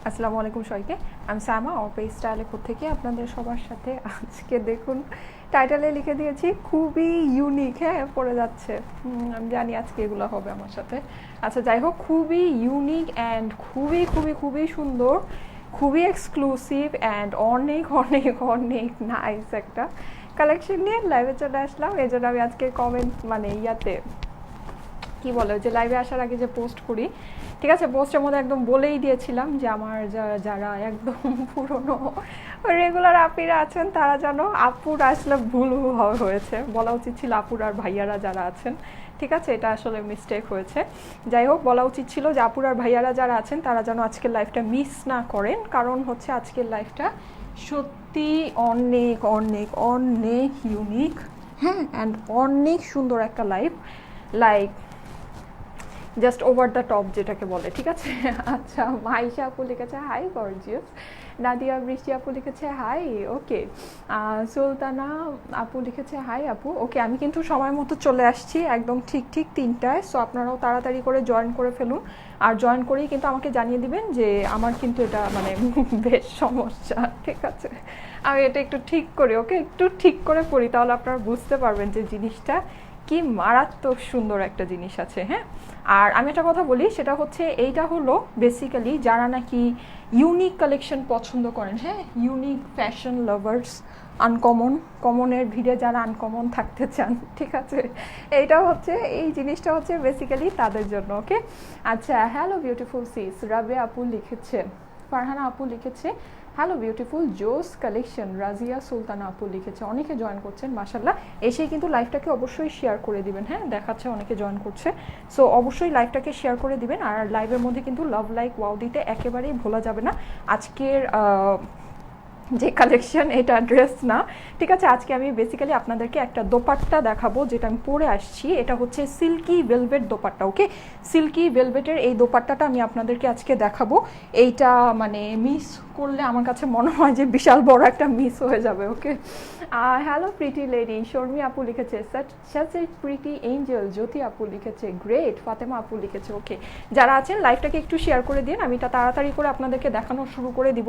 আসসালামু আলাইকুম সবাইকে। আমি সায়মা অর্পে স্টাইলে থেকে আপনাদের সবার সাথে আজকে দেখুন টাইটেলে লিখে দিয়েছি খুবই ইউনিক। হ্যাঁ, পড়ে যাচ্ছে, আমি জানি আজকে এগুলো হবে আমার সাথে। আচ্ছা যাই হোক, খুবই ইউনিক অ্যান্ড খুবই খুবই খুবই সুন্দর, খুবই এক্সক্লুসিভ অ্যান্ড অনেক অনেক অনেক নাইস একটা কালেকশন নিয়ে লাইভে চলে আসলাম। এই জন্য আমি আজকে কমেন্ট মানে ইয়াতে কি বলে যে লাইভে আসার আগে যে পোস্ট করি, ঠিক আছে, পোস্টের মধ্যে একদম বলেই দিয়েছিলাম যে আমার যারা একদম পুরনো রেগুলার আপিরা আছেন তারা যেন, আপুর আসলে ভুল হয়েছে, বলা উচিত ছিল আপুর আর ভাইয়ারা যারা আছেন, ঠিক আছে, এটা আসলে মিস্টেক হয়েছে। যাই হোক, বলা উচিত ছিল যে আপুর আর ভাইয়ারা যারা আছেন তারা যেন আজকের লাইফটা মিস না করেন, কারণ হচ্ছে আজকের লাইফটা সত্যি অনেক অনেক অনেক ইউনিক, হ্যাঁ, অ্যান্ড অনেক সুন্দর একটা life, like just over the top যেটাকে বলে, ঠিক আছে। আচ্ছা, মাইশা আপু লিখেছে হাই গর্জিয়াস, নাদিয়া বৃষ্টি আপু লিখেছে হাই, ওকে, সুলতানা আপু লিখেছে হাই আপু, ওকে। আমি কিন্তু সময় মতো চলে আসছি একদম ঠিক 3টায়, সো আপনারাও তাড়াতাড়ি করে জয়েন করে ফেলুন, আর জয়েন করেই কিন্তু আমাকে জানিয়ে দিবেন যে আমার কিন্তু এটা মানে বেশ সমস্যা, ঠিক আছে, আমি এটা একটু ঠিক করি, ওকে, একটু ঠিক করে পড়ি, তাহলে আপনারা বুঝতে পারবেন যে জিনিসটা কি মারাত্মক সুন্দর একটা জিনিস আছে। হ্যাঁ, আর আমি একটা কথা বলি, সেটা হচ্ছে এইটা হলো বেসিক্যালি যারা নাকি ইউনিক কালেকশন পছন্দ করেন, হ্যাঁ, ইউনিক ফ্যাশন লাভার্স, আনকমন, কমনের ভিড়ে যারা আনকমন থাকতে চান, ঠিক আছে, এইটা হচ্ছে, এই জিনিসটা হচ্ছে বেসিক্যালি তাদের জন্য, ওকে। আচ্ছা, হ্যালো বিউটিফুল সিস, রাবিয়া আপু লিখেছে, ফারহানা আপু লিখেছে হ্যালো বিউটিফুল জোস কালেকশন, রাজিয়া সুলতানা আপু লিখেছে, অনেকে জয়েন করছেন মাশাল্লাহ। এসেই কিন্তু লাইভটাকে অবশ্যই শেয়ার করে দিবেন, হ্যাঁ, দেখাচ্ছে অনেকে জয়েন করছে, সো অবশ্যই লাইভটাকে শেয়ার করে দিবেন, আর লাইভের মধ্যে কিন্তু লাভ লাইক ওয়াও দিতে একেবারেই ভোলা যাবে না। আজকের যে কালেকশন, এটা ড্রেস না, ঠিক আছে, আজকে আমি বেসিক্যালি আপনাদেরকে একটা দোপাট্টা দেখাবো যেটা আমি পরে আসছি, এটা হচ্ছে সিল্কি ভেলভেট দোপাট্টা, ওকে, সিল্কি ভেলভেটের এই দোপাট্টাটা আমি আপনাদেরকে আজকে দেখাবো। এইটা মানে মিস করলে আমার কাছে মনে হয় যে বিশাল বড় একটা মিস হয়ে যাবে, ওকে। হ্যালো প্রিটি লেডি, শর্মি আপু লিখেছে সাচ এ প্রিটি এঞ্জেল, জ্যোতি আপু লিখেছে গ্রেট, ফাতেমা আপু লিখেছে, ওকে। যারা আছেন লাইভটাকে একটু শেয়ার করে দিন, আমি এটা তাড়াতাড়ি করে আপনাদেরকে দেখানো শুরু করে দিব।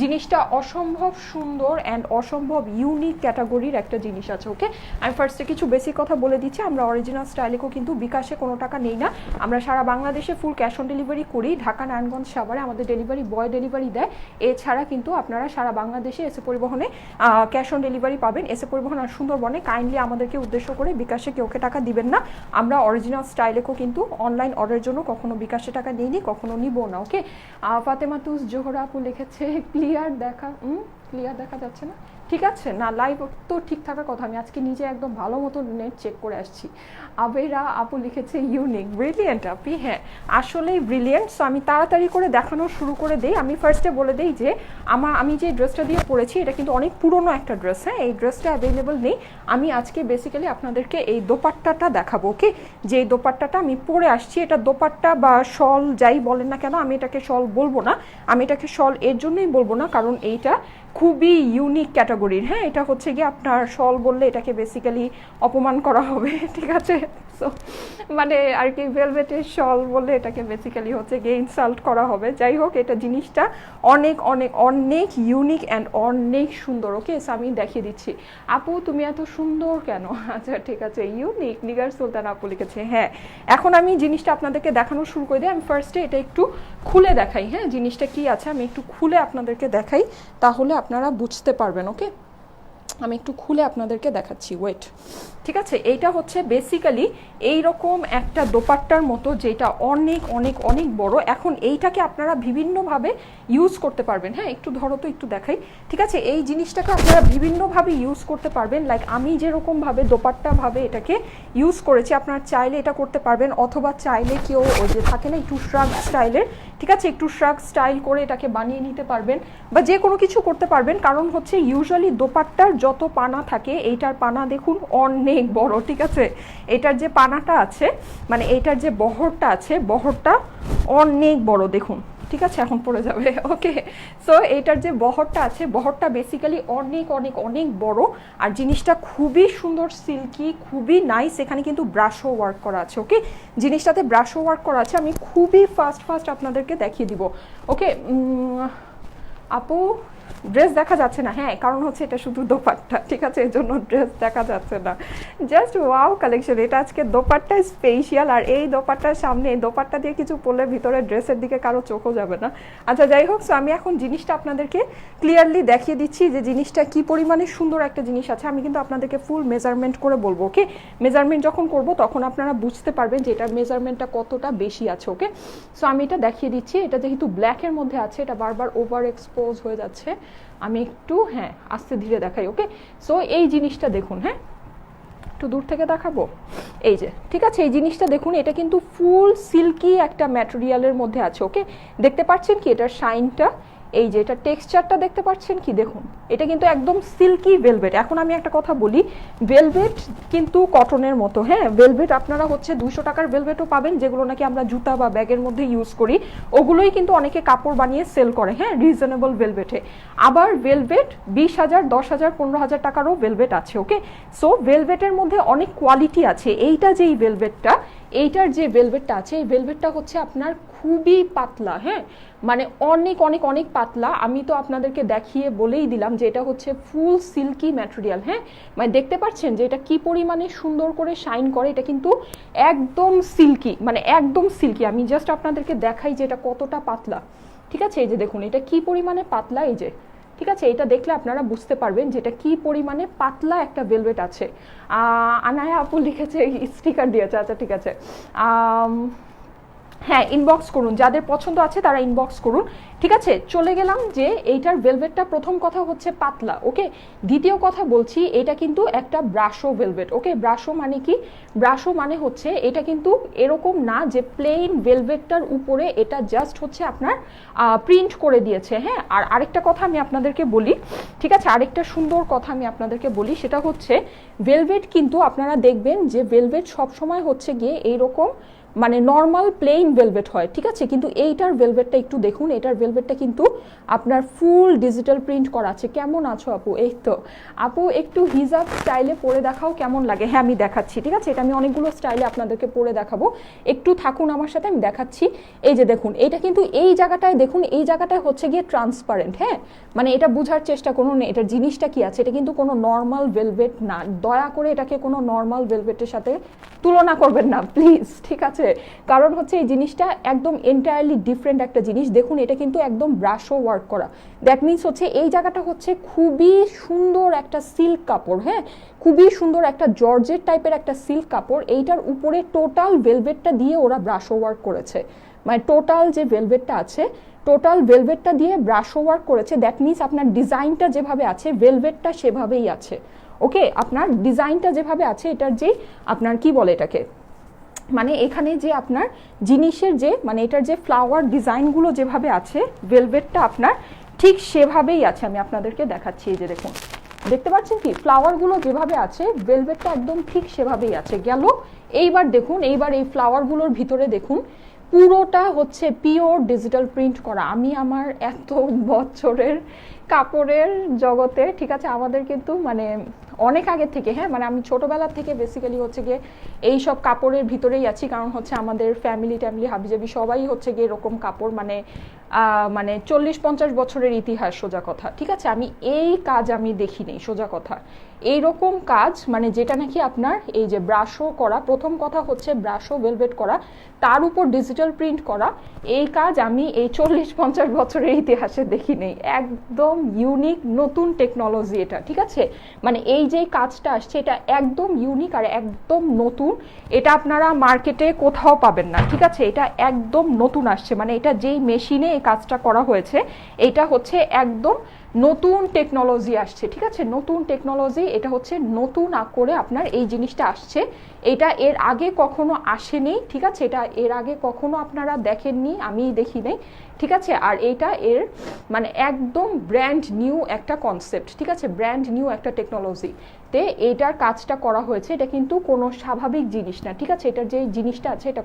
জিনিসটা অসম্ভব সুন্দর অ্যান্ড অসম্ভব ইউনিক ক্যাটাগরির একটা জিনিস আছে, ওকে। আমি ফার্স্টে কিছু বেসিক কথা বলে দিচ্ছি, আমরা অরিজিনাল স্টাইলেও কিন্তু বিকাশে কোনো টাকা নেই না, আমরা সারা বাংলাদেশে ফুল ক্যাশ অন ডেলিভারি করি, ঢাকা নারায়ণগঞ্জ সাভারে আমাদের ডেলিভারি বয় ডেলিভারি দেয়, এছাড়া কিন্তু আপনারা সারা বাংলাদেশে এসে পরিবহনে ক্যাশ অন ডেলিভারি পাবেন। এসে পরিবহন আর সুন্দরবনে কাইন্ডলি আমাদেরকে উদ্দেশ্য করে বিকাশে কেউকে টাকা দিবেন না, আমরা অরিজিনাল স্টাইলেও কিন্তু অনলাইন অর্ডারের জন্য কখনো বিকাশে টাকা নিইনি, কখনো নিব না, ওকে। ফাতেমা তুস জোহরা আপু লিখেছে ক্লিয়ার দেখা যাচ্ছে না, ঠিক আছে, না লাইভ তো ঠিক থাকার কথা, আমি আজকে নিজে একদম ভালো মতো নেট চেক করে আসছি। আবেরা আপু লিখেছে ইউনিক, ব্রিলিয়েন্ট আপি, হ্যাঁ আসলেই ব্রিলিয়েন্ট। সো আমি তাড়াতাড়ি করে দেখানো শুরু করে দিই। আমি ফার্স্টে বলে দিই যে আমি যে ড্রেসটা দিয়ে পরেছি এটা কিন্তু অনেক পুরনো একটা ড্রেস, হ্যাঁ, এই ড্রেসটা অ্যাভেলেবল নেই। আমি আজকে বেসিক্যালি আপনাদেরকে এই দোপাট্টাটা দেখাবো, ওকে, যে এই দোপাট্টাটা আমি পরে আসছি, এটা দোপাট্টা বা শল যাই বলেন না কেন, আমি এটাকে শল বলবো না, আমি এটাকে শল এর জন্যই বলবো না কারণ এইটা খুবই ইউনিক ক্যাটাগরির, হ্যাঁ, এটা হচ্ছে গিয়ে আপনার শল বললে এটাকে বেসিক্যালি অপমান করা হবে, ঠিক আছে, সো মানে আর কি ভেলভেটের শল বললে এটাকে বেসিক্যালি হচ্ছে গিয়ে ইনসাল্ট করা হবে। যাই হোক, এটা জিনিসটা অনেক অনেক অনেক ইউনিক অ্যান্ড অনেক সুন্দর, ওকে। সো আমি দেখিয়ে দিচ্ছি। আপু তুমি এত সুন্দর কেন? আচ্ছা ঠিক আছে, ইউনিক, নিগার সুলতান আপু লিখেছে, হ্যাঁ। এখন আমি জিনিসটা আপনাদেরকে দেখানো শুরু করে দিই। আমি ফার্স্টে এটা একটু খুলে দেখাই, হ্যাঁ, জিনিসটা কি আছে আমি একটু খুলে আপনাদেরকে দেখাই, তাহলে আপনারা বুঝতে পারবেন, ওকে। আমি একটু খুলে আপনাদেরকে দেখাচ্ছি, ওয়েট, ঠিক আছে। এইটা হচ্ছে বেসিক্যালি এইরকম একটা দোপাট্টার মতো, যেটা অনেক অনেক অনেক বড়। এখন এইটাকে আপনারা বিভিন্নভাবে ইউজ করতে পারবেন, হ্যাঁ, একটু ধরো তো, একটু দেখাই, ঠিক আছে। এই জিনিসটাকে আপনারা বিভিন্নভাবে ইউজ করতে পারবেন, লাইক আমি যেরকমভাবে দোপাট্টাভাবে এটাকে ইউজ করেছি, আপনারা চাইলে এটা করতে পারবেন, অথবা চাইলে কেউ ওই যে থাকে না একটু শ্রাগ স্টাইলের, ঠিক আছে, একটু শ্রাগ স্টাইল করে এটাকে বানিয়ে নিতে পারবেন, বা যে কোনো কিছু করতে পারবেন, কারণ হচ্ছে ইউজুয়ালি দোপাট্টার যত পানা থাকে, এইটার পানা দেখুন অনেক বড়, ঠিক আছে, এটার যে পানাটা আছে মানে এইটার যে বহরটা আছে, বহরটা অনেক বড়, দেখুন ঠিক আছে, এখন পড়ে যাবে। ওকে, সো এটার যে বহরটা আছে, বহরটা বেসিক্যালি অনেক অনেক অনেক বড়, আর জিনিসটা খুবই সুন্দর, সিল্কি, খুবই নাইস। এখানে কিন্তু ব্রাশও ওয়ার্ক করা আছে। ওকে, জিনিসটাতে ব্রাশও ওয়ার্ক করা আছে। আমি খুবই ফাস্ট আপনাদেরকে দেখিয়ে দিব। ওকে আপু, ড্রেস দেখা যাচ্ছে না, হ্যাঁ, কারণ হচ্ছে এটা শুধু দোপাট্টা, ঠিক আছে, এর জন্য ড্রেস দেখা যাচ্ছে না। জাস্ট ওয়াও কালেকশন, এটা আজকে দোপাট্টা স্পেশাল। আর এই দোপাট্টার সামনে, এই দোপাট্টা দিয়ে কিছু পরলে ভিতরে ড্রেসের দিকে কারো চোখও যাবে না। আচ্ছা যাই হোক, সো আমি এখন জিনিসটা আপনাদেরকে ক্লিয়ারলি দেখিয়ে দিচ্ছি যে জিনিসটা কি পরিমাণে সুন্দর একটা জিনিস আছে। আমি কিন্তু আপনাদেরকে ফুল মেজারমেন্ট করে বলবো। ওকে, মেজারমেন্ট যখন করব তখন আপনারা বুঝতে পারবেন যে এটার মেজারমেন্টটা কতটা বেশি আছে। ওকে, সো আমি এটা দেখিয়ে দিচ্ছি। এটা যেহেতু ব্ল্যাকের মধ্যে আছে, এটা বারবার ওভার এক্সপোজ হয়ে যাচ্ছে, আমি একটু হ্যাঁ আস্তে ধীরে দেখাই। ওকে, সো এই জিনিসটা দেখুন, হ্যাঁ একটু দূর থেকে দেখাবো, এই যে, ঠিক আছে, এই জিনিসটা দেখুন, এটা কিন্তু ফুল সিল্কি একটা ম্যাটেরিয়ালের মধ্যে আছে। ওকে, দেখতে পাচ্ছেন কি এটার শাইনটা, এই যে এটা টেক্সচারটা দেখতে পাচ্ছেন কি, দেখুন এটা কিন্তু একদম সিল্কি ভেলভেট। এখন আমি একটা কথা বলি, ভেলভেট কিন্তু কটনের মতো, হ্যাঁ, ভেলভেট আপনারা হচ্ছে 200 টাকার ভেলভেটও পাবেন, যেগুলো নাকি আমরা জুতা বা ব্যাগের মধ্যে ইউজ করি, ওগুলোই কিন্তু অনেকে কাপড় বানিয়ে সেল করে, হ্যাঁ, রিজনেবল ভেলভেটে। আবার ভেলভেট 20,000, 10,000, 15,000 টাকারও ভেলভেট আছে। ওকে, সো ভেলভেটের মধ্যে অনেক কোয়ালিটি আছে। এইটা যেই ভেলভেটটা, এইটার যে ভেলভেটটা আছে, এই ভেলভেটটা হচ্ছে আপনার খুবই পাতলা, হ্যাঁ, মানে অনেক অনেক অনেক পাতলা। আমি তো আপনাদেরকে দেখিয়ে বলেই দিলাম যে এটা হচ্ছে ফুল সিল্কি ম্যাটেরিয়াল, হ্যাঁ, মানে দেখতে পাচ্ছেন যে এটা কি পরিমাণে সুন্দর করে শাইন করে। এটা কিন্তু একদম সিল্কি, মানে একদম সিল্কি। আমি জাস্ট আপনাদেরকে দেখাই যে এটা কতটা পাতলা, ঠিক আছে, এই যে দেখুন এটা কি পরিমাণে পাতলা, এই যে, ঠিক আছে, এটা দেখলে আপনারা বুঝতে পারবেন যে এটা কি পরিমাণে পাতলা একটা ভেলভেট আছে। আনায়া আপু লিখেছে, স্টিকার দিয়েছে, আচ্ছা ঠিক আছে, হ্যাঁ ইনবক্স করুন, যাদের পছন্দ আছে তারা ইনবক্স করুন। ঠিক আছে, চলে গেলাম যে এইটার ভেলভেটটা, প্রথম কথা হচ্ছে পাতলা। ওকে, দ্বিতীয় কথা বলছি, এটা কিন্তু একটা ব্রাশো ভেলভেট। ওকে, ব্রাশো মানে কি, ব্রাশো মানে হচ্ছে এটা কিন্তু এরকম না যে প্লেন ভেলভেটটার উপরে এটা জাস্ট হচ্ছে আপনার প্রিন্ট করে দিয়েছে, হ্যাঁ। আর আরেকটা কথা আমি আপনাদেরকে বলি, ঠিক আছে, আরেকটা সুন্দর কথা আমি আপনাদেরকে বলি, সেটা হচ্ছে ভেলভেট কিন্তু আপনারা দেখবেন যে ভেলভেট সবসময় হচ্ছে গিয়ে এইরকম মানে নর্মাল প্লেন ভেলভেট হয়, ঠিক আছে, কিন্তু এইটার ভেলভেটটা একটু দেখুন, এটার ভেলভেটটা কিন্তু আপনার ফুল ডিজিটাল প্রিন্ট করা আছে। কেমন আছো আপু? এই তো আপু, একটু হিজাব স্টাইলে পরে দেখাও কেমন লাগে। হ্যাঁ আমি দেখাচ্ছি, ঠিক আছে, এটা আমি অনেকগুলো স্টাইলে আপনাদেরকে পরে দেখাবো, একটু থাকুন আমার সাথে, আমি দেখাচ্ছি। এই যে দেখুন, এটা কিন্তু এই জায়গাটায় দেখুন, এই জায়গাটায় হচ্ছে গিয়ে ট্রান্সপারেন্ট, হ্যাঁ, মানে এটা বোঝার চেষ্টা করুন এটার জিনিসটা কি আছে। এটা কিন্তু কোনো নর্মাল ভেলভেট না, দয়া করে এটাকে কোনো নর্মাল ভেলভেটের সাথে তুলনা করবেন না প্লিজ, ঠিক আছে, কারণ হচ্ছে এই জিনিসটা একদম এন্টায়ারলি ডিফারেন্ট একটা জিনিস। দেখুন এটা কিন্তু একদম ব্রাশও ওয়ার্ক করা, দ্যাট মিনস হচ্ছে এই জায়গাটা হচ্ছে খুবই সুন্দর একটা সিল্ক কাপড়, হ্যাঁ, খুবই সুন্দর একটা জর্জেট টাইপের একটা সিল্ক কাপড়। এইটার উপরে টোটাল ভেলভেটটা দিয়ে ওরা ব্রাশও ওয়ার্ক করেছে, মানে টোটাল যে ভেলভেটটা আছে, টোটাল ভেলভেটটা দিয়ে ব্রাশও ওয়ার্ক করেছে। দ্যাট মিনস আপনার ডিজাইনটা যেভাবে আছে ভেলভেটটা সেভাবেই আছে। ওকে, আপনার ডিজাইনটা যেভাবে আছে, এটার যে আপনার কি বলে এটাকে, মানে এখানে যে আপনার জিনিসের যে মানে এটার যে ফ্লাওয়ার ডিজাইনগুলো যেভাবে আছে, ভেলভেটটা আপনার ঠিক সেভাবেই আছে। আমি আপনাদেরকে দেখাচ্ছি, এই যে দেখুন, দেখতে পাচ্ছেন কি ফ্লাওয়ারগুলো যেভাবে আছে, ভেলভেটটা একদম ঠিক সেভাবেই আছে। গেল এইবার দেখুন, এইবার এই ফ্লাওয়ারগুলোর ভিতরে দেখুন, পুরোটা হচ্ছে পিওর ডিজিটাল প্রিন্ট করা। আমি আমার এত বছরের কাপড়ের জগতে, ঠিক আছে, আমাদের কিন্তু মানে অনেক আগে থেকে, হ্যাঁ, মানে আমি ছোটবেলা থেকে বেসিক্যালি হচ্ছে গিয়ে এই সব কাপড়ের ভিতরেই আছি, কারণ হচ্ছে আমাদের ফ্যামিলি হাবিজাবি সবাই হচ্ছে গিয়ে এরকম কাপড়, মানে মানে 40-50 বছরের ইতিহাস সোজা কথা, ঠিক আছে। আমি এই কাজ আমি দেখি নেই সোজা কথা, এইরকম কাজ মানে যেটা নাকি আপনার এই যে ব্রাশও করা, প্রথম কথা হচ্ছে ব্রাশও ভেলভেট করা, তার উপর ডিজিটাল প্রিন্ট করা, এই কাজ আমি এই 40-50 বছরের ইতিহাসে দেখি নেই। একদম ইউনিক নতুন টেকনোলজি এটা, ঠিক আছে, মানে এই যে কাজটা আসছে এটা একদম ইউনিক আর একদম নতুন, এটা আপনারা মার্কেটে কোথাও পাবেন না, ঠিক আছে, এটা একদম নতুন আসছে, মানে এটা যেই মেশিনে এই কাজটা করা হয়েছে, এটা হচ্ছে একদম নতুন টেকনোলজি আসছে, ঠিক আছে, নতুন টেকনোলজি, এটা হচ্ছে নতুন করে আপনার এই জিনিসটা আসছে, এটা এর আগে কখনো আসেনি, ঠিক আছে, এটা এর আগে কখনো আপনারা দেখেননি, আমি দেখি নাই, ঠিক আছে। আর এইটা এর মানে একদম ব্র্যান্ড নিউ একটা কনসেপ্ট, ঠিক আছে, ব্র্যান্ড নিউ একটা টেকনোলজি তে এইটার কাজটা করা হয়েছে। এটা কিন্তু কোনো স্বাভাবিক জিনিস না, ঠিক আছে, এটার যে জিনিসটা আছে এটা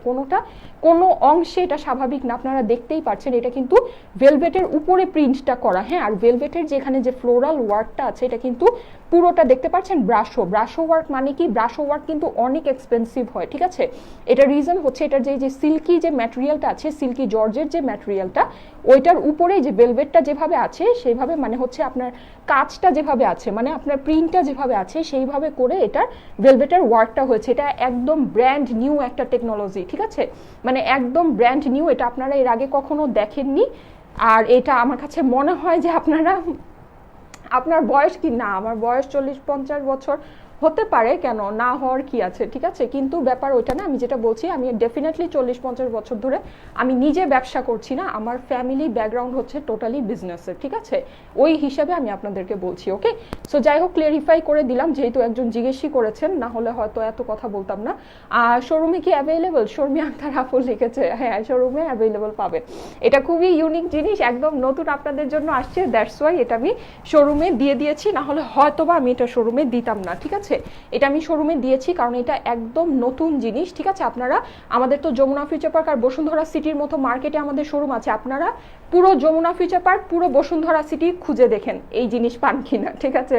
কোনো অংশে এটা স্বাভাবিক না। আপনারা দেখতেই পাচ্ছেন এটা কিন্তু ভেলভেটের উপরে প্রিন্টটা করা, হ্যাঁ। আর ভেলভেটের যেখানে যে ফ্লোরাল ওয়ার্কটা আছে এটা কিন্তু পুরোটা দেখতে পাচ্ছেন ব্রাশো ওয়ার্ক। মানে কি, ব্রাশো ওয়ার্ক কিন্তু অনেক এক্সপেন্সিভ হয়, ঠিক আছে। এটা রিজন হচ্ছে এটার যে সিল্কি যে ম্যাটেরিয়ালটা আছে, সিল্কি জর্জের যে ম্যাটেরিয়ালটা, ওইটার উপরে যে ভেলভেটটা যেভাবে আছে সেইভাবে, মানে হচ্ছে আপনার কাজটা যেভাবে আছে, মানে আপনার প্রিন্টটা যেভাবে আছে সেইভাবে করে এটার ভেলভেটের ওয়ার্কটা হয়েছে। এটা একদম ব্র্যান্ড নিউ একটা টেকনোলজি, ঠিক আছে, মানে একদম ব্র্যান্ড নিউ। এটা আপনারা এর আগে কখনো দেখেননি। আর এটা আমার কাছে মনে হয় যে আপনার বয়স কি না, আমার বয়স 40-50 বছর হতে পারে, কেন না হওয়ার কি আছে, ঠিক আছে। কিন্তু ব্যাপার ওইটা না, আমি যেটা বলছি, আমি ডেফিনেটলি 40-50 বছর ধরে আমি নিজে ব্যবসা করছি না, আমার ফ্যামিলি ব্যাকগ্রাউন্ড হচ্ছে টোটালি বিজনেসের, ঠিক আছে, ওই হিসাবে আমি আপনাদেরকে বলছি। ওকে, সো যাই হোক, ক্লিয়ারিফাই করে দিলাম, যেহেতু একজন জিজ্ঞেসই করেছেন, না হলে হয়তো এত কথা বলতাম না। আর শোরুমে কি অ্যাভেলেবল, শর্মি আক্তার আপু লিখেছে, হ্যাঁ শোরুমে অ্যাভেলেবল পাবে। এটা খুবই ইউনিক জিনিস, একদম নতুন আপনাদের জন্য আসছে, দ্যাটস ওয়াই এটা আমি শোরুমে দিয়ে দিয়েছি, না হলে হয়তো বা আমি এটা শোরুমে দিতাম না, ঠিক আছে। এটা আমি শোরুমে দিয়েছি কারণ এটা একদম নতুন জিনিস, ঠিক আছে। আপনারা আমাদের তো যমুনা ফিউচার পার্ক আর বসুন্ধরা সিটির মতো মার্কেটে আমাদের শোরুম আছে, আপনারা পুরো যমুনা ফিউচার পার্ক, পুরো বসুন্ধরা সিটি খুঁজে দেখেন এই জিনিস পান কিনা, ঠিক আছে,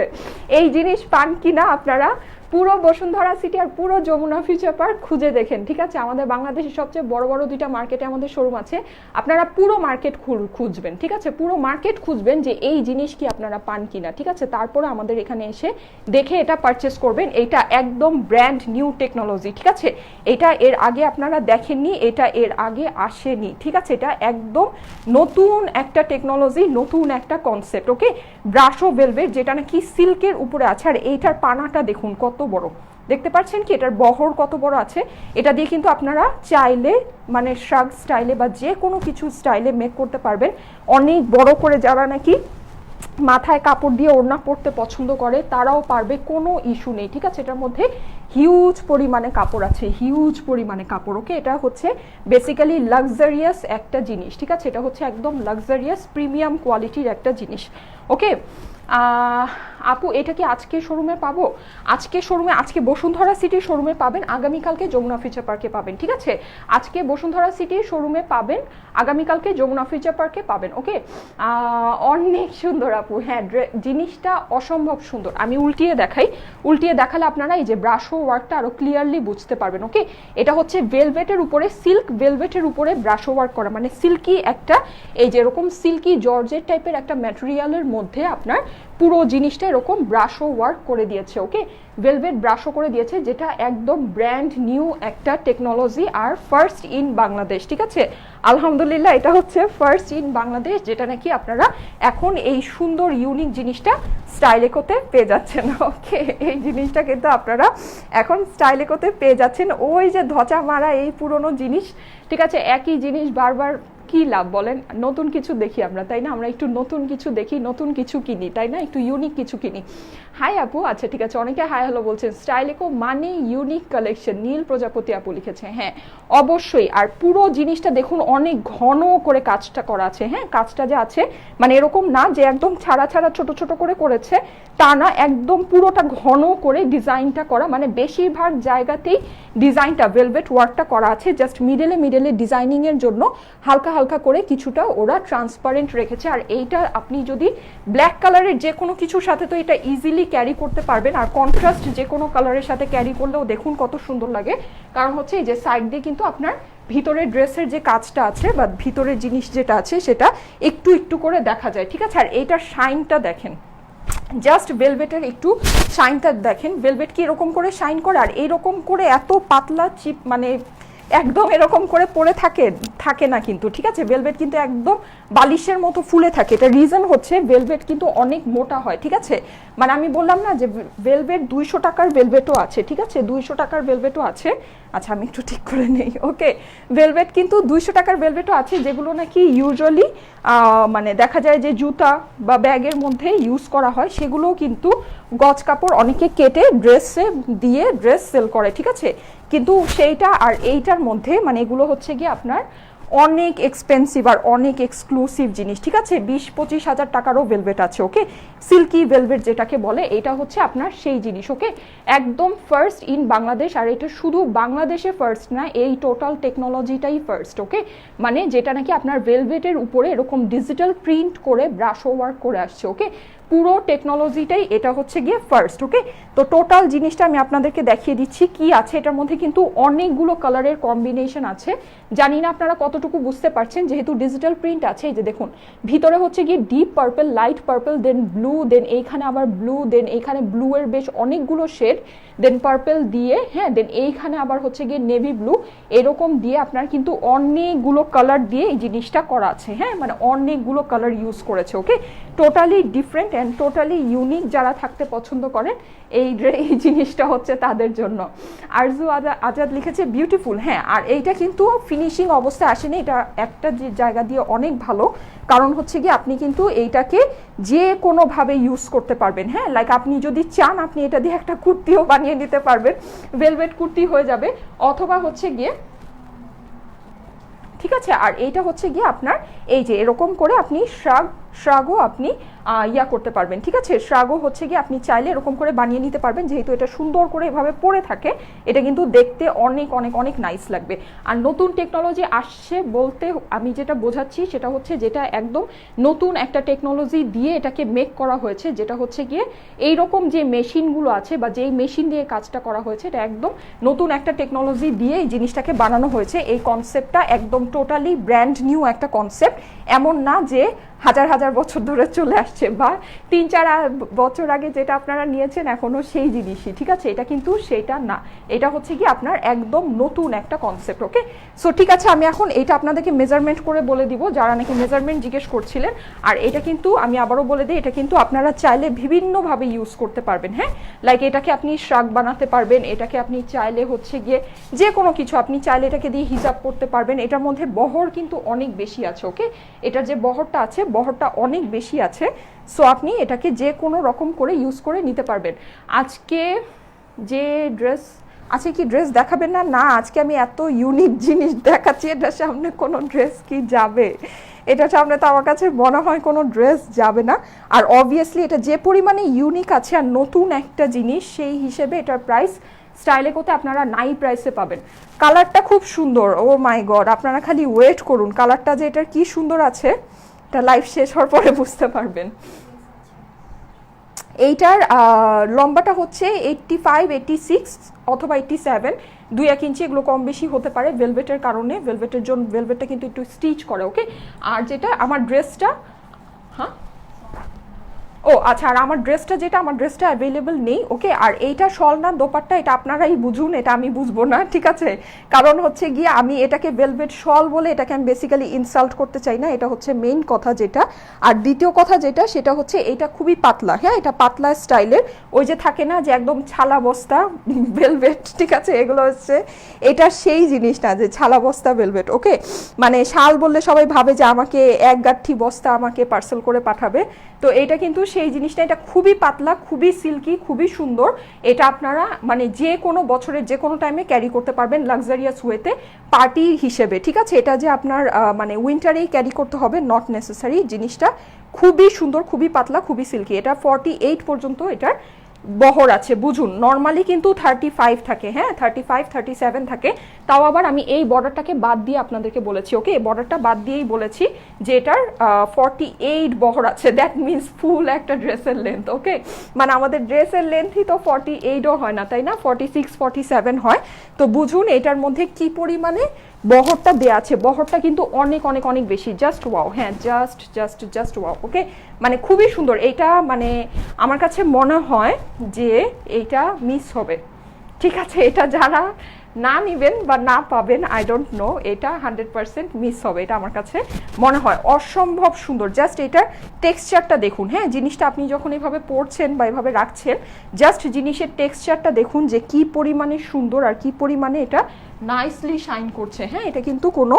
এই জিনিস পান কিনা আপনারা পুরো বসুন্ধরা সিটি আর পুরো যমুনা ফিউচার পার্ক খুঁজে দেখেন, ঠিক আছে। আমাদের বাংলাদেশের সবচেয়ে বড় বড় দুইটা মার্কেটে আমাদের শোরুম আছে, আপনারা পুরো মার্কেট খুঁজবেন, ঠিক আছে, পুরো মার্কেট খুঁজবেন যে এই জিনিস কি আপনারা পান কিনা, ঠিক আছে। তারপরে আমাদের এখানে এসে দেখে এটা পারচেস করবেন। এটা একদম ব্র্যান্ড নিউ টেকনোলজি, ঠিক আছে, এটা এর আগে আপনারা দেখেননি, এটা এর আগে আসেনি, ঠিক আছে। এটা একদম নতুন একটা টেকনোলজি, নতুন একটা কনসেপ্ট। ওকে, ব্রাশো ভেলভেট যেটা নাকি সিল্কের উপরে আছে, আর এইটার পানাটা দেখুন কত বড়, দেখতে পাচ্ছেন কি, এটার বহর কত বড় আছে। এটা দিয়ে কিন্তু আপনারা চাইলে মানে শ্রাগ স্টাইলে বা যে কোনো কিছু স্টাইলে মেক করতে পারবেন, অনেক বড় করে। যারা নাকি মাথায় কাপড় দিয়ে ওড়না পরতে পছন্দ করে তারাও পারবে, কোনো ইস্যু নেই, ঠিক আছে। এটার মধ্যে হিউজ পরিমাণে কাপড় আছে, হিউজ পরিমাণে কাপড়। ওকে, এটা হচ্ছে বেসিক্যালি লাক্সারিয়াস একটা জিনিস, ঠিক আছে, এটা হচ্ছে একদম লাক্সারিয়াস প্রিমিয়াম কোয়ালিটির একটা জিনিস। ওকে আপু, এটা কি আজকে শোরুমে পাবো? আজকে শোরুমে, আজকে বসুন্ধরা সিটির শোরুমে পাবেন, আগামীকালকে যমুনা ফিউচার পার্কে পাবেন, ঠিক আছে। আজকে বসুন্ধরা সিটির শোরুমে পাবেন, আগামীকালকে যমুনা ফিউচার পার্কে পাবেন। ওকে, অনেক সুন্দর আপু, হ্যাঁ জিনিসটা অসম্ভব সুন্দর। আমি উল্টিয়ে দেখাই, উল্টিয়ে দেখালে আপনারা এই যে ব্রাশো ওয়ার্কটা আরো ক্লিয়ারলি বুঝতে পারবেন। ওকে, এটা হচ্ছে ভেলভেটের উপরে, সিল্ক ভেলভেটের উপরে ব্রাশো ওয়ার্ক করা, মানে সিল্কি একটা, এই যে এরকম সিল্কি জর্জেট টাইপের একটা ম্যাটেরিয়ালের মধ্যে আপনার পুরো জিনিসটা এরকম ব্রাশো ওয়ার্ক করে দিয়েছে। ওকে, ভেলভেট ব্রাশো করে দিয়েছে, যেটা একদম ব্র্যান্ড নিউ একটা টেকনোলজি আর ফার্স্ট ইন বাংলাদেশ, ঠিক আছে। আলহামদুলিল্লাহ, এটা হচ্ছে ফার্স্ট ইন বাংলাদেশ, যেটা নাকি আপনারা এখন এই সুন্দর ইউনিক জিনিসটা স্টাইলেকোতে পেয়ে যাচ্ছেন। ওকে, এই জিনিসটা কিন্তু আপনারা এখন স্টাইলেকোতে পেয়ে যাচ্ছেন। ওই যে ধচা মারা এই পুরনো জিনিস, ঠিক আছে, একই জিনিস বারবার কি লাভ বলেন, নতুন কিছু দেখি আমরা, তাই না, আমরা একটু নতুন কিছু দেখি, নতুন কিছু কিনি, তাই না, একটু ইউনিক কিছু কিনি। হাই আপু, আচ্ছা ঠিক আছে, অনেকে হাই হ্যালো বলছেন। স্টাইলেকো মানে ইউনিক কালেকশন, নীল প্রজাপতি আপু লিখেছে, হ্যাঁ অবশ্যই। আর পুরো জিনিসটা দেখুন অনেক ঘন করে কাজটা করা আছে, হ্যাঁ কাজটা যে আছে মানে এরকম না যে একদম ছাড়া ছাড়া ছোট ছোট করে করেছে, তা না, একদম পুরোটা ঘন করে ডিজাইনটা করা, মানে বেশিরভাগ জায়গাতেই ডিজাইনটা ভেলভেট ওয়ার্কটা করা আছে, জাস্ট মিডলে ডিজাইনিং এর জন্য হালকা হালকা করে কিছুটা ওরা ট্রান্সপারেন্ট রেখেছে। আর এইটা আপনি যদি ব্ল্যাক কালারের যে কোনো কিছুর সাথে তো এটা ইজিলি ক্যারি করতে পারবেন, আর কন্ট্রাস্ট যে কোনো কালারের সাথে ক্যারি করলেও দেখুন কত সুন্দর লাগে। কারণ হচ্ছে এই যে সাইড দিয়ে কিন্তু আপনার ভিতরের ড্রেসের যে কাজটা আছে বা ভিতরের জিনিস যেটা আছে সেটা একটু একটু করে দেখা যায়, ঠিক আছে। আর এইটার শাইনটা দেখেন, জাস্ট ভেলভেটের একটু শাইনটা দেখেন, ভেলভেট কি এরকম করে শাইন করে, আর এইরকম করে এত পাতলা চিপ মানে একদম এরকম করে পরে থাকে না কিন্তু, ঠিক আছে। ভেলভেট কিন্তু একদম বালিশের মতো ফুলে থাকে, এটা রিজন হচ্ছে ভেলভেট কিন্তু অনেক মোটা হয়, ঠিক আছে। মানে আমি বললাম না যে ভেলভেট 200 টাকার ভেলভেটও আছে, ঠিক আছে, 200 টাকার ভেলভেটও আছে। আচ্ছা আমি একটু ঠিক করে নেই। ওকে, ভেলভেট কিন্তু 200 টাকার ভেলভেটও আছে, যেগুলো নাকি ইউজুয়ালি মানে দেখা যায় যে জুতা বা ব্যাগের মধ্যে ইউজ করা হয়, সেগুলোও কিন্তু গজ কাপড় অনেকে কেটে ড্রেসে দিয়ে ড্রেস সেল করে, ঠিক আছে। কিন্তু সেইটা আর এইটার মধ্যে মানে এগুলো হচ্ছে গিয়ে আপনার অনেক এক্সপেন্সিভ আর অনেক এক্সক্লুসিভ জিনিস, ঠিক আছে? 20-25 হাজার টাকারও ভেলভেট আছে, ওকে? সিল্কি ভেলভেট যেটাকে বলে, এটা হচ্ছে আপনার সেই জিনিস, ওকে? একদম ফার্স্ট ইন বাংলাদেশ, আর এটা শুধু বাংলাদেশে ফার্স্ট না, এই টোটাল টেকনোলজিটাই ফার্স্ট, ওকে? মানে যেটা নাকি আপনার ভেলভেটের উপরে এরকম ডিজিটাল প্রিন্ট করে ব্রাশ ওয়ার্ক করে আসছে, ওকে? পুরো টেকনোলজিটাই এটা হচ্ছে গিয়ে ফার্স্ট, ওকে? তো টোটাল জিনিসটা আমি আপনাদেরকে দেখিয়ে দিচ্ছি কি আছে এটার মধ্যে। কিন্তু অনেকগুলো কালারের কম্বিনেশন আছে, জানি না আপনারা কতটুকু বুঝতে পারছেন, যেহেতু ডিজিটাল প্রিন্ট আছে। এই যে দেখুন, ভিতরে হচ্ছে গিয়ে deep purple, light purple, then blue, then এইখানে আবার ব্লু, দেন এইখানে ব্লু এর বেশ অনেকগুলো শেড, দেন পার্পল দিয়ে, হ্যাঁ, দেন এইখানে আবার হচ্ছে গিয়ে নেভি ব্লু, এরকম দিয়ে আপনার কিন্তু অনেকগুলো কালার দিয়ে এই জিনিসটা করা আছে, হ্যাঁ, মানে অনেকগুলো কালার ইউজ করেছে, okay? Totally different and totally unique, যারা থাকতে পছন্দ করেন এই জিনিসটা হচ্ছে তাদের জন্য। আরজু আজাদ লিখেছে বিউটিফুল, হ্যাঁ, আর এইটা কিন্তু ফিনিশিং অবস্থায় আসেনি, এটা একটা জায়গা দিয়ে অনেক ভালো, কারণ হচ্ছে কি আপনি কিন্তু এইটাকে যে কোনোভাবে ইউজ করতে পারবেন, হ্যাঁ, লাইক আপনি যদি চান আপনি এটা দিয়ে একটা কুর্তিও বানিয়ে নিতে পারবেন, ভেলভেট কুর্তি হয়ে যাবে, অথবা হচ্ছে গিয়ে, ঠিক আছে? আর এইটা হচ্ছে গিয়ে আপনার এই যে এরকম করে আপনি শ্রাগও আপনি ইয়া করতে পারবেন, ঠিক আছে? শ্রাগও হচ্ছে গিয়ে আপনি চাইলে এরকম করে বানিয়ে নিতে পারবেন, যেহেতু এটা সুন্দর করে এভাবে পরে থাকে, এটা কিন্তু দেখতে অনেক অনেক অনেক নাইস লাগবে। আর নতুন টেকনোলজি আসছে বলতে আমি যেটা বোঝাচ্ছি সেটা হচ্ছে যেটা একদম নতুন একটা টেকনোলজি দিয়ে এটাকে মেক করা হয়েছে, যেটা হচ্ছে গিয়ে এইরকম যে মেশিনগুলো আছে বা যেই মেশিন দিয়ে কাজটা করা হয়েছে, এটা একদম নতুন একটা টেকনোলজি দিয়ে এই জিনিসটাকে বানানো হয়েছে। এই কনসেপ্টটা একদম টোটালি ব্র্যান্ড নিউ একটা কনসেপ্ট, এমন না যে হাজার হাজার বছর ধরে চলে আসছে বা 3-4 বছর আগে যেটা আপনারা নিয়েছেন এখনো সেই জিনিসই, ঠিক আছে? এটা কিন্তু সেটা না, এটা হচ্ছে কি আপনার একদম নতুন একটা কনসেপ্ট, ওকে? সো ঠিক আছে, আমি এখন এইটা আপনাদেরকে মেজারমেন্ট করে বলে দিব, যারা নাকি মেজারমেন্ট জিজ্ঞেস করছিলেন। আর এটা কিন্তু আমি আবারও বলে দিই, এটা কিন্তু আপনারা চাইলে বিভিন্নভাবে ইউজ করতে পারবেন, হ্যাঁ, লাইক এটাকে আপনি শ্রাগ বানাতে পারবেন, এটাকে আপনি চাইলে হচ্ছে গিয়ে যে কোনো কিছু আপনি চাইলে এটাকে দিয়ে হিজাব করতে পারবেন। এটার মধ্যে বহর কিন্তু অনেক বেশি আছে, ওকে? এটার যে বহরটা আছে, বহরটা অনেক বেশি আছে, সো আপনি এটাকে যে কোনো রকম করে ইউজ করে নিতে পারবেন। আজকে যে ড্রেস আছে, কি ড্রেস দেখাবেন না? না, আজকে আমি এত ইউনিক জিনিস দেখাচ্ছি, এটার সামনে কোনো ড্রেস কি যাবে? এটার সামনে তো আমার কাছে মনে হয় কোনো ড্রেস যাবে না। আর অবভিয়াসলি এটা যে পরিমাণে ইউনিক আছে আর নতুন একটা জিনিস, সেই হিসেবে এটার প্রাইস স্টাইলে করতে আপনারা নাই প্রাইসে পাবেন। কালারটা খুব সুন্দর, ও মাই গড, আপনারা খালি ওয়েট করুন, কালারটা যে এটার কি সুন্দর আছে এটা লাইভ শেষ হওয়ার পরে বুঝতে পারবেন। এইটার লম্বাটা হচ্ছে 85, 86 অথবা 87, 2-1 ইঞ্চি, এগুলো কম বেশি হতে পারে ভেলভেটের কারণে, ভেলভেটের জন্য ভেলভেটটা কিন্তু একটু স্টিচ করে, ওকে? আর যেটা আমার ড্রেসটা, হ্যাঁ, ও আচ্ছা, আর আমার ড্রেসটা যেটা, আমার ড্রেসটা অ্যাভেলেবল নেই, ওকে? আর এইটা শল না দোপাট্টা, এটা আপনারাই বুঝুন, এটা আমি বুঝবো না, ঠিক আছে? কারণ হচ্ছে গিয়ে আমি এটাকে ভেলভেট শল বলে এটাকে আমি বেসিক্যালি ইনসাল্ট করতে চাই না, এটা হচ্ছে মেইন কথা যেটা। আর দ্বিতীয় কথা যেটা, সেটা হচ্ছে এটা খুবই পাতলা, হ্যাঁ, এটা পাতলা স্টাইলের, ওই যে থাকে না যে একদম ছালা বস্তা ভেলভেট, ঠিক আছে? এগুলো হচ্ছে এটা সেই জিনিস না যে ছালা বস্তা ভেলভেট, ওকে? মানে শাল বললে সবাই ভাবে যে আমাকে এক গাঁঠি বস্তা আমাকে পার্সেল করে পাঠাবে, তো এটা কিন্তু সেই জিনিসটা, এটা খুবই পাতলা, খুবই সিল্কি, খুবই সুন্দর। এটা আপনারা মানে যে কোনো বছরের যে কোনো টাইমে ক্যারি করতে পারবেন লাক্সারিয়াস ওয়েতে, পার্টি হিসেবে, ঠিক আছে? এটা যে আপনার মানে উইন্টারেই ক্যারি করতে হবে নট নেসেসারি, জিনিসটা খুবই সুন্দর, খুবই পাতলা, খুবই সিল্কি। এটা 48 পর্যন্ত এটার বহর আছে, বুঝুন। নর্মালি কিন্তু 35 থাকে, হ্যাঁ, 35, 37 থাকে, তাও আবার আমি এই বর্ডারটাকে বাদ দিয়ে আপনাদেরকে বলেছি, ওকে? বর্ডারটা বাদ দিয়েই বলেছি যে এটার 48 বহর আছে, দ্যাট মিনস ফুল একটা ড্রেসের লেন্থ, ওকে? মানে আমাদের ড্রেসের লেন্থই তো 48ও হয় না, তাই না? 46, 47 হয়, তো বুঝুন এটার মধ্যে কি পরিমাণে বহরটা দেয়া আছে। বহরটা কিন্তু অনেক অনেক অনেক বেশি, জাস্ট ওয়াও, হ্যাঁ, জাস্ট ওয়াও, ওকে? মানে খুবই সুন্দর এইটা, মানে আমার কাছে মনে হয় যে এইটা মিস হবে, ঠিক আছে? এটা যারা না নিবেন বা না পাবেন, আই ডোন্ট নো, এটা 100% মিস হবে, এটা আমার কাছে মনে হয়। অসম্ভব সুন্দর, জাস্ট এটার টেক্সচারটা দেখুন, হ্যাঁ, জিনিসটা আপনি যখন এভাবে পরছেন বা এভাবে রাখছেন, জাস্ট জিনিসের টেক্সচারটা দেখুন যে কি পরিমাণে সুন্দর আর কি পরিমাণে এটা নাইসলি শাইন করছে। হ্যাঁ, এটা কিন্তু কোনো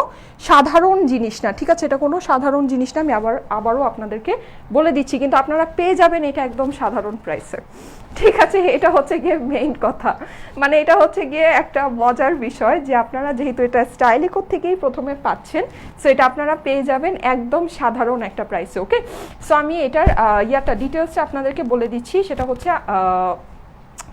সাধারণ জিনিস না, ঠিক আছে, এটা কোনো সাধারণ জিনিস না। আমি আবারও আপনাদেরকে বলে দিচ্ছি, কিন্তু আপনারা পেয়ে যাবেন এটা একদম সাধারণ প্রাইসে, ঠিক আছে। এটা হচ্ছে গিয়ে মেইন কথা, মানে এটা হচ্ছে গিয়ে একটা মজার বিষয় যে আপনারা যেহেতু এটা স্টাইলিকো থেকেই প্রথমে পাচ্ছেন, সো এটা আপনারা পেয়ে যাবেন একদম সাধারণ একটা প্রাইসে। ওকে, সো আমি এটার ডিটেলসটা আপনাদেরকে বলে দিচ্ছি। সেটা হচ্ছে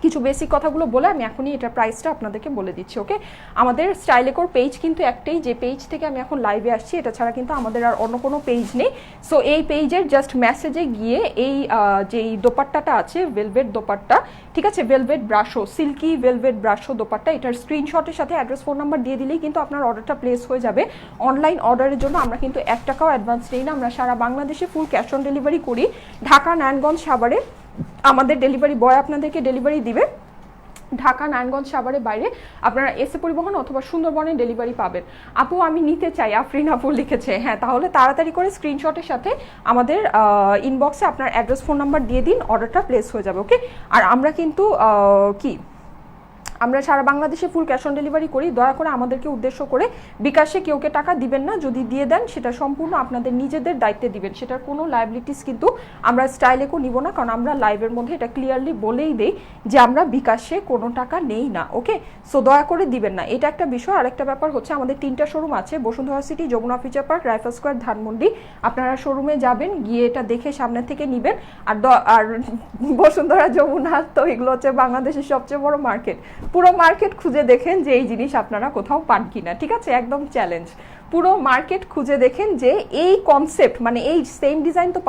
কিছু বেসিক কথাগুলো বলে আমি এখনই এটা প্রাইসটা আপনাদেরকে বলে দিচ্ছি। ওকে, আমাদের স্টাইলেকোর পেজ কিন্তু একটাই, যে পেজ থেকে আমি এখন লাইভে আসছি, এটা ছাড়া কিন্তু আমাদের আর অন্য কোনো পেজ নেই। সো এই পেজের জাস্ট মেসেজে গিয়ে এই যেই দোপাট্টাটা আছে ভেলভেট দোপাট্টা, ঠিক আছে, velvet brasso, silky velvet brasso dupatta, এটার স্ক্রিনশটের সাথে অ্যাড্রেস ফোন নাম্বার দিয়ে দিলেই কিন্তু আপনার অর্ডারটা প্লেস হয়ে যাবে। অনলাইন অর্ডারের জন্য আমরা কিন্তু 1 টাকাও অ্যাডভান্স নেই না, আমরা সারা বাংলাদেশে ফুল ক্যাশ অন ডেলিভারি করি। ঢাকা, নারায়ণগঞ্জ, সাভারে আমাদের ডেলিভারি বয় আপনাদেরকে ডেলিভারি দিবে। ঢাকা, নারায়ণগঞ্জ, সাভারের বাইরে আপনারা এসে পরিবহন অথবা সুন্দরবনে ডেলিভারি পাবেন। আপু আমি নিতে চাই, আফরিন আপু লিখেছে। হ্যাঁ, তাহলে তাড়াতাড়ি করে স্ক্রিনশটের সাথে আমাদের ইনবক্সে আপনার অ্যাড্রেস ফোন নাম্বার দিয়ে দিন, অর্ডারটা প্লেস হয়ে যাবে। ওকে, আর আমরা কিন্তু আমরা সারা বাংলাদেশে ফুল ক্যাশ অন ডেলিভারি করি। দয়া করে আমাদেরকে উদ্দেশ্য করে বিকাশে কেউকে টাকা দিবেন না, যদি দিয়ে দেন সেটা সম্পূর্ণ আপনাদের নিজেদের দায়িত্বে দিবেন, সেটার কোনো লায়াবিলিটিস কিন্তু আমরা স্টাইলেকো নিব না, কারণ আমরা লাইভের মধ্যে এটা ক্লিয়ারলি বলেই দেই যে আমরা বিকাশে কোনো টাকা নেই না। ওকে, সো দয়া করে দিবেন না, এটা একটা বিষয়। আর একটা ব্যাপার হচ্ছে আমাদের 3টা শোরুম আছে, Bashundhara city, Jamuna future park, rifle square, Dhanmondi. আপনারা শোরুমে যাবেন, গিয়ে এটা দেখে সামনে থেকে নেবেন। আর বসুন্ধরা, যমুনা তো এগুলো হচ্ছে বাংলাদেশের সবচেয়ে বড় মার্কেট। পুরো মার্কেট খুঁজে দেখেন যে এই জিনিস আপনারা কোথাও পান কিনা, ঠিক আছে, একদম চ্যালেঞ্জ। পুরো মার্কেট খুঁজে দেখেন যে এই কনসেপ্ট, মানে এই সেম ডিজাইন তো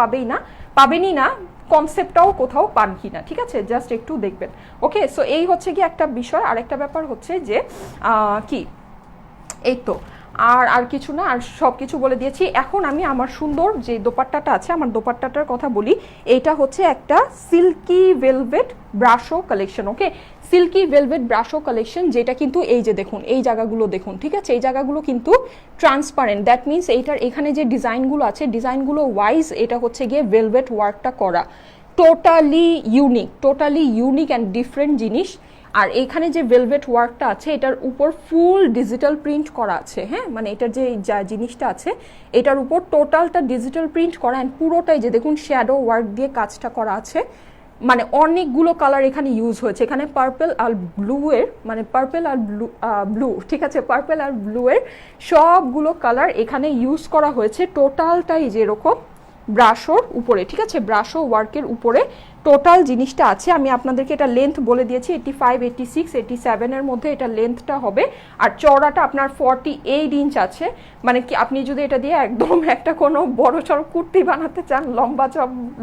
পাবেনই না, কনসেপ্টটাও কোথাও পান কিনা, ঠিক আছে, জাস্ট একটু দেখবেন। ওকে, সো এই হচ্ছে কি একটা বিষয়। আর একটা ব্যাপার হচ্ছে যে কি, এই তো আর কিছু না, আর সব কিছু বলে দিয়েছি। এখন আমি আমার সুন্দর যে দোপাট্টাটা আছে, আমার দোপাট্টাটার কথা বলি। এইটা হচ্ছে একটা সিল্কি ভেলভেট ব্রাশো কালেকশন। ওকে, সিল্কি ভেলভেট ব্রাশো কালেকশন, যেটা কিন্তু এই যে দেখুন, এই জায়গাগুলো দেখুন, ঠিক আছে, এই জায়গাগুলো কিন্তু ট্রান্সপারেন্ট। দ্যাট মিনস এইটার এখানে যে ডিজাইনগুলো আছে, ডিজাইনগুলো ওয়াইজ এটা হচ্ছে গিয়ে ভেলভেট ওয়ার্কটা করা, টোটালি ইউনিক অ্যান্ড ডিফারেন্ট জিনিস। আর এখানে যে ভেলভেট ওয়ার্কটা আছে, এটার উপর ফুল ডিজিটাল প্রিন্ট করা আছে। হ্যাঁ, মানে এটার যে যা জিনিসটা আছে, এটার উপর টোটালটা ডিজিটাল প্রিন্ট করা, অ্যান্ড পুরোটাই যে দেখুন শ্যাডো ওয়ার্ক দিয়ে কাজটা করা আছে। মানে অনেকগুলো কালার এখানে ইউজ হয়েছে। এখানে পার্পল আর ব্লু এর, মানে পার্পল আর ব্লু, ঠিক আছে, পার্পল আর ব্লু এর সবগুলো কালার এখানে ইউজ করা হয়েছে। টোটালটাই যেরকম ব্রাশোর উপরে, ঠিক আছে, ব্রাশো ওয়ার্কের উপরে টোটাল জিনিসটা আছে। আমি আপনাদেরকে এটা লেন্থ বলে দিয়েছি, 85, 86, 87 এর মধ্যে এটা লেন্থটা হবে। আর চওড়াটা আপনার 48 ইঞ্চ আছে। মানে কি, আপনি যদি এটা দিয়ে একদম একটা কোনো বড় চড় কুর্তি বানাতে চান,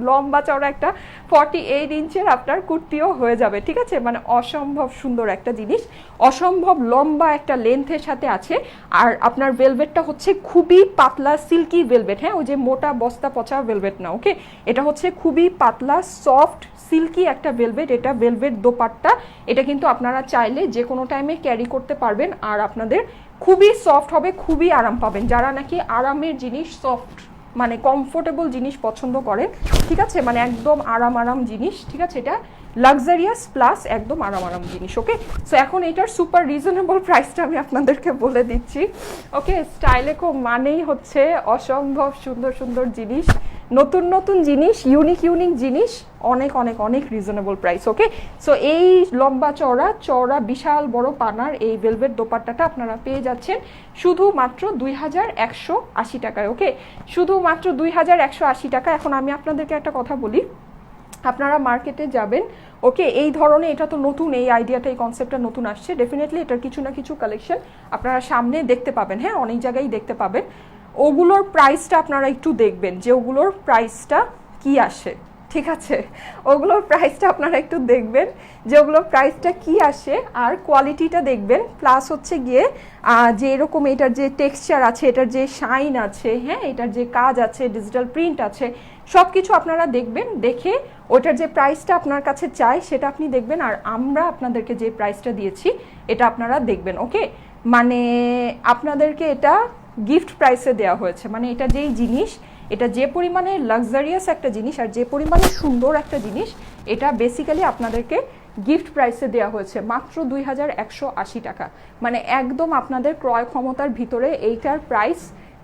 লম্বা চওড়া একটা 48 ইঞ্চের আপনার কুর্তিও হয়ে যাবে, ঠিক আছে। মানে অসম্ভব সুন্দর একটা জিনিস, অসম্ভব লম্বা একটা লেন্থের সাথে আছে। আর আপনার ভেলভেটটা হচ্ছে খুবই পাতলা সিল্কি ভেলভেট। হ্যাঁ, ওই যে মোটা বস্তা পচা ভেলভেট না। ওকে, এটা হচ্ছে খুবই পাতলা সফট সিল্কি একটা ভেলভেট। এটা ভেলভেট দোপাট্টা, এটা কিন্তু আপনারা চাইলে যে কোনো টাইমে ক্যারি করতে পারবেন। আর আপনাদের খুবই সফট হবে, খুবই আরাম পাবেন। যারা নাকি আরামের জিনিস, সফট মানে কমফোর্টেবল জিনিস পছন্দ করেন, ঠিক আছে, মানে একদম আরাম জিনিস, ঠিক আছে, এটা লাক্সারিয়াস প্লাস একদম আরাম জিনিস। ওকে, সো এখন এটার সুপার রিজনেবল প্রাইসটা আমি আপনাদেরকে বলে দিচ্ছি। ওকে, স্টাইলেকো মানেই হচ্ছে অসম্ভব সুন্দর জিনিস, নতুন জিনিস, ইউনিক জিনিস, অনেক রিজনেবল প্রাইস। ওকে, সো এই লম্বা চওড়া বিশাল বড় পানার এই ভেলভেট দোপাট্টাটা আপনারা পেয়ে যাচ্ছেন শুধুমাত্র 2180 টাকায়। ওকে, শুধুমাত্র 2180 টাকা। এখন আমি আপনাদেরকে একটা কথা বলি, আপনারা মার্কেটে যাবেন, ওকে, এই ধরনের, এটা তো নতুন, এই আইডিয়াটা, এই কনসেপ্টটা নতুন আসছে। ডেফিনেটলি এটার কিছু না কিছু কালেকশন আপনারা সামনে দেখতে পাবেন। হ্যাঁ, অনেক জায়গায় দেখতে পাবেন। ওগুলোর প্রাইসটা আপনারা একটু দেখবেন যে ওগুলোর প্রাইসটা কি আসে, ঠিক আছে, ওগুলোর প্রাইসটা আপনারা একটু দেখবেন যে ওগুলোর প্রাইসটা কি আসে, আর কোয়ালিটিটা দেখবেন। প্লাস হচ্ছে গিয়ে যে এরকম এটার যে টেক্সচার আছে, এটার যে শাইন আছে, হ্যাঁ, এটার যে কাজ আছে, ডিজিটাল প্রিন্ট আছে, সব কিছু আপনারা দেখবেন। দেখে ওটার যে প্রাইসটা আপনার কাছে চাই সেটা আপনি দেখবেন। আর আমরা আপনাদেরকে যে প্রাইসটা দিয়েছি এটা আপনারা দেখবেন। ওকে, মানে আপনাদেরকে এটা গিফট প্রাইসে দেওয়া হয়েছে। মানে এটা যেই জিনিস, এটা যে পরিমাণে লাক্সারিয়াস একটা জিনিস আর যে পরিমাণে সুন্দর একটা জিনিস, এটা বেসিক্যালি আপনাদেরকে গিফট প্রাইসে দেওয়া হয়েছে মাত্র 2180 টাকা। মানে একদম আপনাদের ক্রয় ক্ষমতার ভিতরে এইটার প্রাইস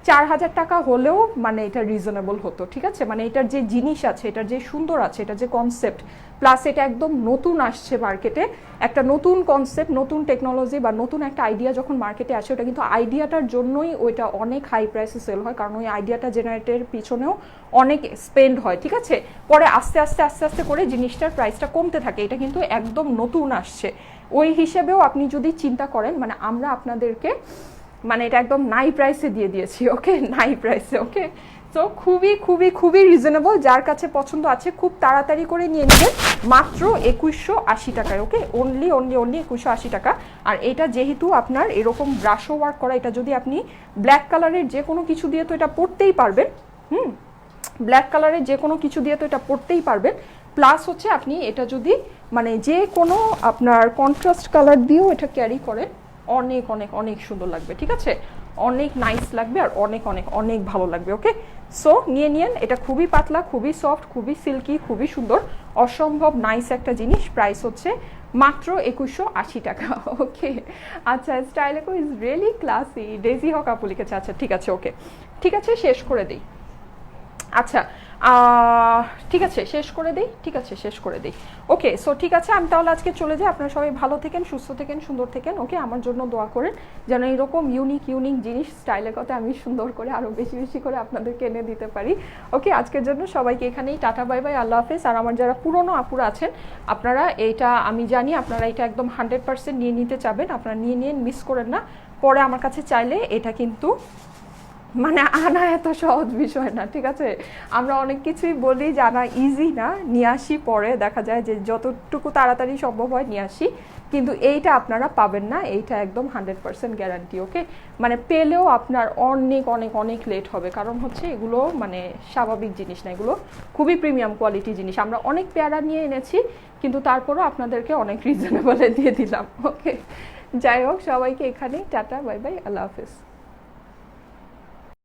4000 টাকা হলেও মানে এটা রিজনেবল হতো, ঠিক আছে? মানে এটার যে জিনিস আছে, এটার যে সুন্দর আছে, এটা যে কনসেপ্ট, প্লাস এটা একদম নতুন আসছে মার্কেটে, একটা নতুন কনসেপ্ট, নতুন টেকনোলজি বা নতুন একটা আইডিয়া যখন মার্কেটে আসে, ওটা কিন্তু আইডিয়াটার জন্যই ওইটা অনেক হাই প্রাইসে সেল হয়, কারণ ওই আইডিয়াটা জেনারেটের পিছনেও অনেক স্পেন্ড হয়, ঠিক আছে? পরে আস্তে আস্তে আস্তে আস্তে করে জিনিসটার প্রাইসটা কমতে থাকে। এটা কিন্তু একদম নতুন আসছে, ওই হিসেবেও আপনি যদি চিন্তা করেন, মানে আমরা আপনাদেরকে মানে এটা একদম নাই প্রাইসে দিয়ে দিয়েছি, ওকে, নাই প্রাইসে, ওকে। তো খুবই খুবই খুবই রিজনেবল, যার কাছে পছন্দ আছে খুব তাড়াতাড়ি করে নিয়ে নেবেন মাত্র 2180 টাকায়, ওকে, অনলি অনলি অনলি 2180 টাকা। আর এটা যেহেতু আপনার এরকম ব্রাশো ওয়ার্ক করা, এটা যদি আপনি ব্ল্যাক কালারের যে কোনো কিছু দিয়ে তো এটা পরতেই পারবেন, ব্ল্যাক কালারের যে কোনো কিছু দিয়ে তো এটা পরতেই পারবেন। প্লাস হচ্ছে আপনি এটা যদি মানে যে কোনো আপনার কন্ট্রাস্ট কালার দিয়েও এটা ক্যারি করেন, অনেক অনেক অনেক সুন্দর লাগবে, ঠিক আছে? অনেক নাইস লাগবে আর অনেক অনেক অনেক ভালো লাগবে, ওকে। সো নিয়ে নিন, এটা খুবই পাতলা, খুবই সফট, খুবই সিল্কি, খুবই সুন্দর, অসম্ভব নাইস একটা জিনিস। প্রাইস হচ্ছে মাত্র 2180 টাকা, ওকে। আচ্ছা, স্টাইলেকো ইজ রিয়েলি ক্লাসি, ডেজি হক আপু লিখেছে। আচ্ছা ঠিক আছে, ওকে, ঠিক আছে, শেষ করে দিই। আচ্ছা ঠিক আছে, শেষ করে দিই, ঠিক আছে, শেষ করে দিই, ওকে। সো ঠিক আছে, আমি তাহলে আজকে চলে যাই। আপনারা সবাই ভালো থেকেন, সুস্থ থেকেন, সুন্দর থেকেন, ওকে। আমার জন্য দোয়া করেন যেন এইরকম ইউনিক ইউনিক জিনিস স্টাইলের কথা আমি সুন্দর করে আরও বেশি বেশি করে আপনাদেরকে এনে দিতে পারি, ওকে। আজকের জন্য সবাইকে এখানেই টাটা বাই বাই, আল্লাহ হাফেজ। আর আমার যারা পুরনো আপুরা আছেন, আপনারা এইটা আমি জানি আপনারা এটা একদম 100% নিয়ে নিতে চাবেন, আপনারা নিয়ে নিন, মিস করেন না। পরে আমার কাছে চাইলে এটা কিন্তু মানে আনা এত সহজ বিষয় না, ঠিক আছে? আমরা অনেক কিছুই বলি যে আনা ইজি না, নিয়ে আসি, পরে দেখা যায় যে যতটুকু তাড়াতাড়ি সম্ভব হয় নিয়ে আসি, কিন্তু এইটা আপনারা পাবেন না, এইটা একদম 100% গ্যারান্টি, ওকে। মানে পেলেও আপনার অনেক অনেক অনেক লেট হবে, কারণ হচ্ছে এগুলো মানে স্বাভাবিক জিনিস না, এগুলো খুবই প্রিমিয়াম কোয়ালিটি জিনিস। আমরা অনেক পেয়ারা নিয়ে এনেছি, কিন্তু তারপরও আপনাদেরকে অনেক রিজনেবলে দিয়ে দিলাম, ওকে। যাই হোক, সবাইকে এখানেই টাটা বাই বাই, আল্লাহ হাফেজ।